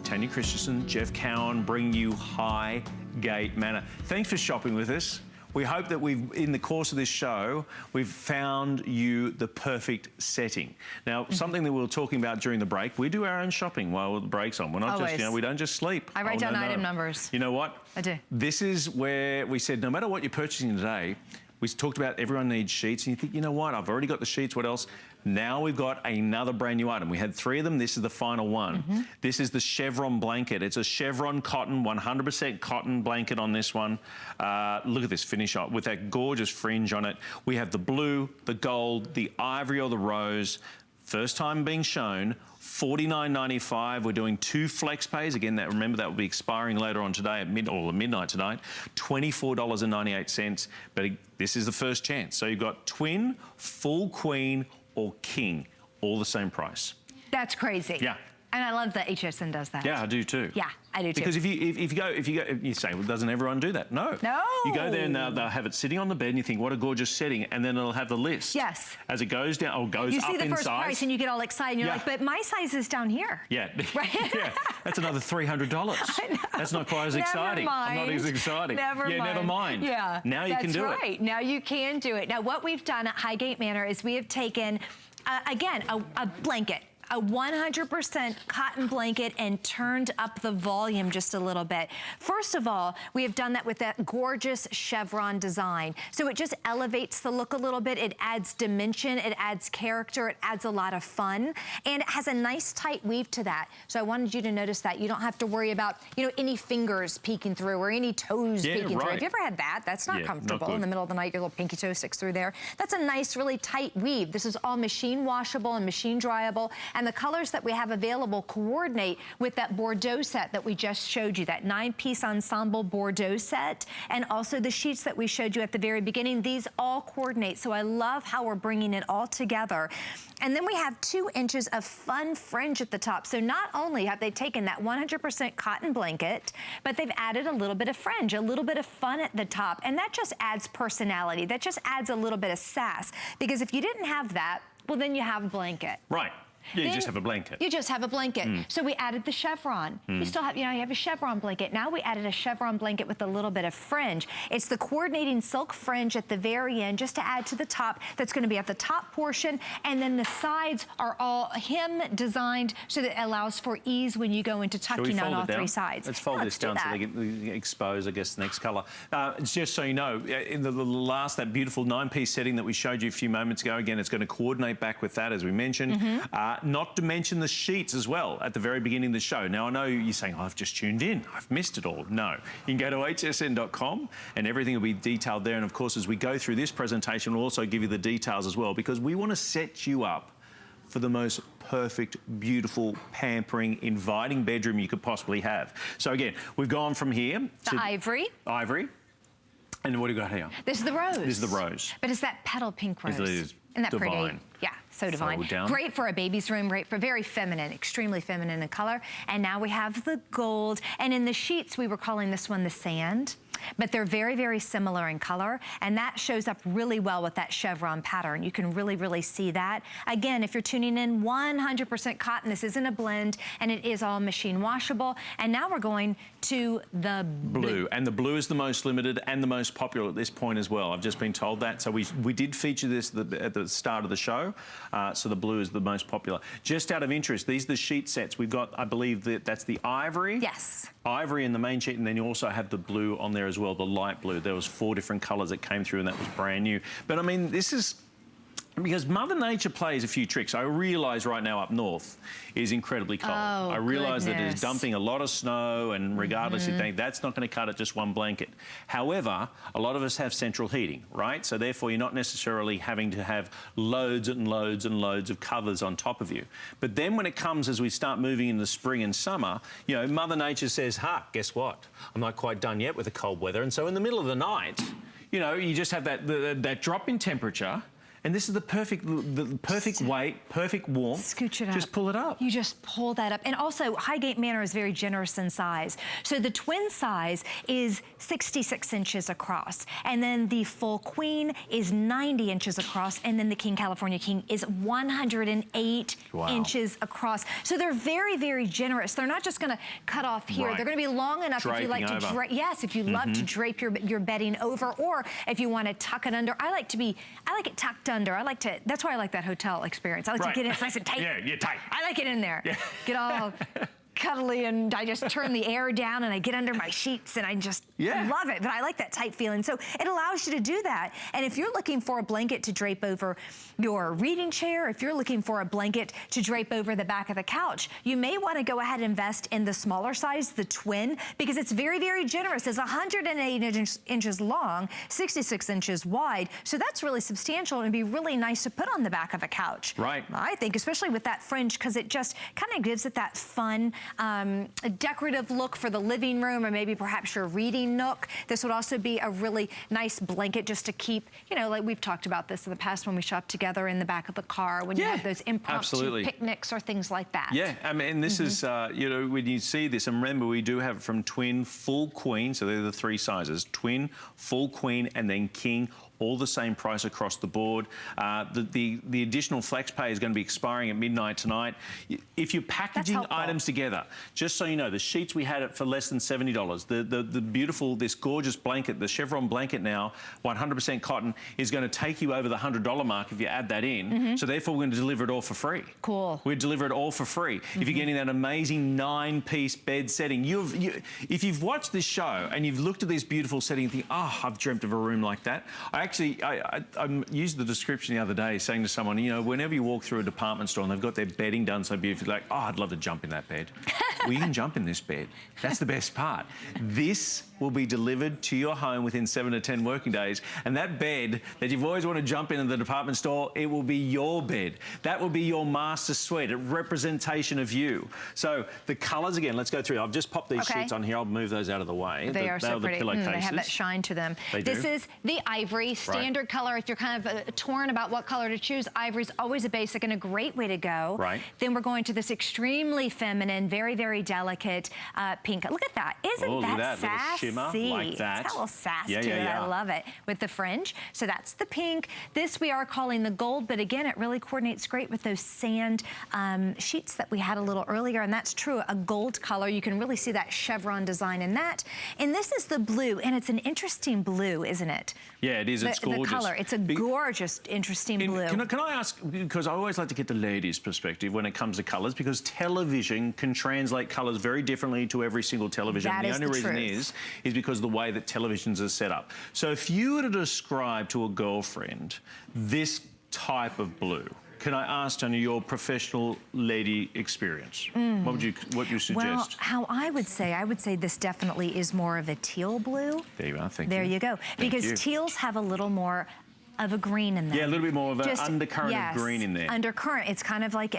Tanya Christensen, Jeff Cowan, bring you Highgate Manor. Thanks for shopping with us. We hope that in the course of this show, we've found you the perfect setting. Now, something that we were talking about during the break, we do our own shopping while the break's on. We're not just, you know, we don't just sleep. I write down item numbers. You know what? I do. This is where we said, no matter what you're purchasing today, we talked about everyone needs sheets, and you think, you know what, I've already got the sheets, what else? Now we've got another brand new item. We had 3 of them, this is the final one. This is the Chevron blanket. It's a Chevron cotton, 100% cotton blanket on this one. Look at this finish with that gorgeous fringe on it. We have the blue, the gold, the ivory or the rose. First time being shown, $49.95. We're doing 2 flex pays. Again, remember that will be expiring later on today at midnight tonight. $24.98. But this is the first chance. So you've got twin, full queen, or king, all the same price. That's crazy. Yeah. And I love that HSN does that. Yeah, I do too. Yeah, I do too. Because if you go, you say, well, doesn't everyone do that? No. No. You go there and they'll have it sitting on the bed and you think, what a gorgeous setting, and then it'll have the list. Yes. As it goes down, or goes up in size. You see the first price and you get all excited and you're like, but my size is down here. Yeah. Right? Yeah. That's another $300. I know. That's not quite as exciting. Never mind. I'm not as exciting. Never mind. Never mind. Yeah. Now you can do it. That's right. Now you can do it. Now what we've done at Highgate Manor is we have taken, again, a blanket. A 100% cotton blanket and turned up the volume just a little bit. First of all, we have done that with that gorgeous chevron design. So it just elevates the look a little bit. It adds dimension, it adds character, it adds a lot of fun, and it has a nice tight weave to that. So I wanted you to notice that. You don't have to worry about, you know, any fingers peeking through or any toes peeking through. Have you ever had that? That's not comfortable. In the middle of the night, your little pinky toe sticks through there. That's a nice, really tight weave. This is all machine washable and machine dryable. And the colors that we have available coordinate with that Bordeaux set that we just showed you, that 9-piece ensemble Bordeaux set, and also the sheets that we showed you at the very beginning. These all coordinate, so I love how we're bringing it all together. And then we have 2 inches of fun fringe at the top. So not only have they taken that 100% cotton blanket, but they've added a little bit of fringe, a little bit of fun at the top, and that just adds personality. That just adds a little bit of sass, because if you didn't have that, well, then you have a blanket. Right. Yeah, you just have a blanket. You just have a blanket. So we added the chevron. You still have, you know, you have a chevron blanket. Now we added a chevron blanket with a little bit of fringe. It's the coordinating silk fringe at the very end, just to add to the top. That's going to be at the top portion, and then the sides are all hem designed so that it allows for ease when you go into tucking on all 3 sides. Let's fold this down so they can expose, I guess, the next colour. Just so you know, in the last, that beautiful 9-piece setting that we showed you a few moments ago, again, it's going to coordinate back with that, as we mentioned. Not to mention the sheets as well at the very beginning of the show. Now, I know you're saying, oh, I've just tuned in, I've missed it all. No, you can go to hsn.com and everything will be detailed there. And of course, as we go through this presentation, we'll also give you the details as well, because we want to set you up for the most perfect, beautiful, pampering, inviting bedroom you could possibly have. So again, we've gone from here to ivory. Ivory. And what do you got here? This is the rose. This is the rose. But it's that petal pink rose. Isn't that divine. Pretty? Yeah, so divine. Great for a baby's room, great for very feminine, extremely feminine in color. And now we have the gold. And in the sheets, we were calling this one the sand. But they're very, very similar in color, and that shows up really well with that chevron pattern. You can really, really see that. Again, if you're tuning in, 100% cotton. This isn't a blend, and it is all machine washable. And now we're going to the blue. And the blue is the most limited and the most popular at this point as well. I've just been told that. So we did feature this at the start of the show. So the blue is the most popular. Just out of interest, these are the sheet sets. We've got, I believe, that's the ivory. Yes. Ivory in the main sheet, and then you also have the blue on there as well, the light blue. There was 4 different colours that came through, and that was brand new. But I mean, this is because Mother Nature plays a few tricks. I realise right now up north is incredibly cold. Oh, I realise that it is dumping a lot of snow, and regardless, that's not going to cut it just one blanket. However, a lot of us have central heating, right? So therefore, you're not necessarily having to have loads and loads and loads of covers on top of you. But then when it comes, as we start moving into spring and summer, you know, Mother Nature says, ha, guess what? I'm not quite done yet with the cold weather. And so in the middle of the night, you know, you just have that drop in temperature, And this is the perfect weight, perfect warmth. Scooch it up. Just pull it up. You just pull that up. And also, Highgate Manor is very generous in size. So the twin size is 66 inches across. And then the full queen is 90 inches across. And then the King California King is 108 inches across. So they're very, very generous. They're not just gonna cut off here. They're gonna be long enough if you like to drape. Yes, if you love to drape your bedding over, or if you want to tuck it under. I like it tucked under. That's why I like that hotel experience. I like to get it nice and tight. Yeah, you're tight. I like it in there. Yeah. Get all cuddly, and I just turn the air down and I get under my sheets and I just love it. But I like that tight feeling. So it allows you to do that. And if you're looking for a blanket to drape over your reading chair, if you're looking for a blanket to drape over the back of the couch, you may want to go ahead and invest in the smaller size, the twin, because it's very, very generous. It's 108 inches long, 66 inches wide. So that's really substantial and it'd be really nice to put on the back of a couch. Right. I think, especially with that fringe, because it just kind of gives it that fun, a decorative look for the living room, or maybe perhaps your reading nook. This would also be a really nice blanket just to keep, you know, like we've talked about this in the past when we shop together in the back of the car, when you have those impromptu picnics or things like that. Yeah, I mean, this is, you know, when you see this, and remember, we do have from twin, full queen, so they're the three sizes, twin, full queen, and then king, all the same price across the board. The additional flex pay is going to be expiring at midnight tonight. If you're packaging items together, just so you know, the sheets we had it for less than $70. The beautiful, this gorgeous blanket, the Chevron blanket now, 100% cotton, is going to take you over the $100 mark if you add that in. So therefore, we're going to deliver it all for free. Cool. We deliver it all for free. If you're getting that amazing 9-piece bed setting, if you've watched this show and you've looked at this beautiful setting and think, oh, I've dreamt of a room like that. I used the description the other day, saying to someone, you know, whenever you walk through a department store and they've got their bedding done so beautifully, like, oh, I'd love to jump in that bed. Well, you can jump in this bed. That's the best part. This will be delivered to your home within 7 to 10 working days. And that bed that you've always wanted to jump in the department store, it will be your bed. That will be your master suite, a representation of you. So the colours, again, let's go through. I've just popped these sheets on here. I'll move those out of the way. They are so pretty. They have that shine to them. This is the ivory, standard color. If you're kind of torn about what color to choose, ivory is always a basic and a great way to go. Then we're going to this extremely feminine, very, very delicate pink. Look at that. Isn't that sassy? Shimmer like that. It's got a little sass to it. I love it. With the fringe. So that's the pink. This we are calling the gold, but again, it really coordinates great with those sand sheets that we had a little earlier, and that's true, a gold color. You can really see that chevron design in that. And this is the blue, and it's an interesting blue, isn't it? Yeah, it is. It's gorgeous. The color. It's a gorgeous, interesting blue. Can I ask, because I always like to get the ladies' perspective when it comes to colours, because television can translate colours very differently to every single television. The only reason is because the way that televisions are set up. So if you were to describe to a girlfriend this type of blue, can I ask, Tony, your professional lady experience? What you suggest? Well, how I would say this definitely is more of a teal blue. There you are, thank you. There you go. Because teals have a little more of a green in them. Yeah, a little bit more of an undercurrent of green in there. Undercurrent. It's kind of like,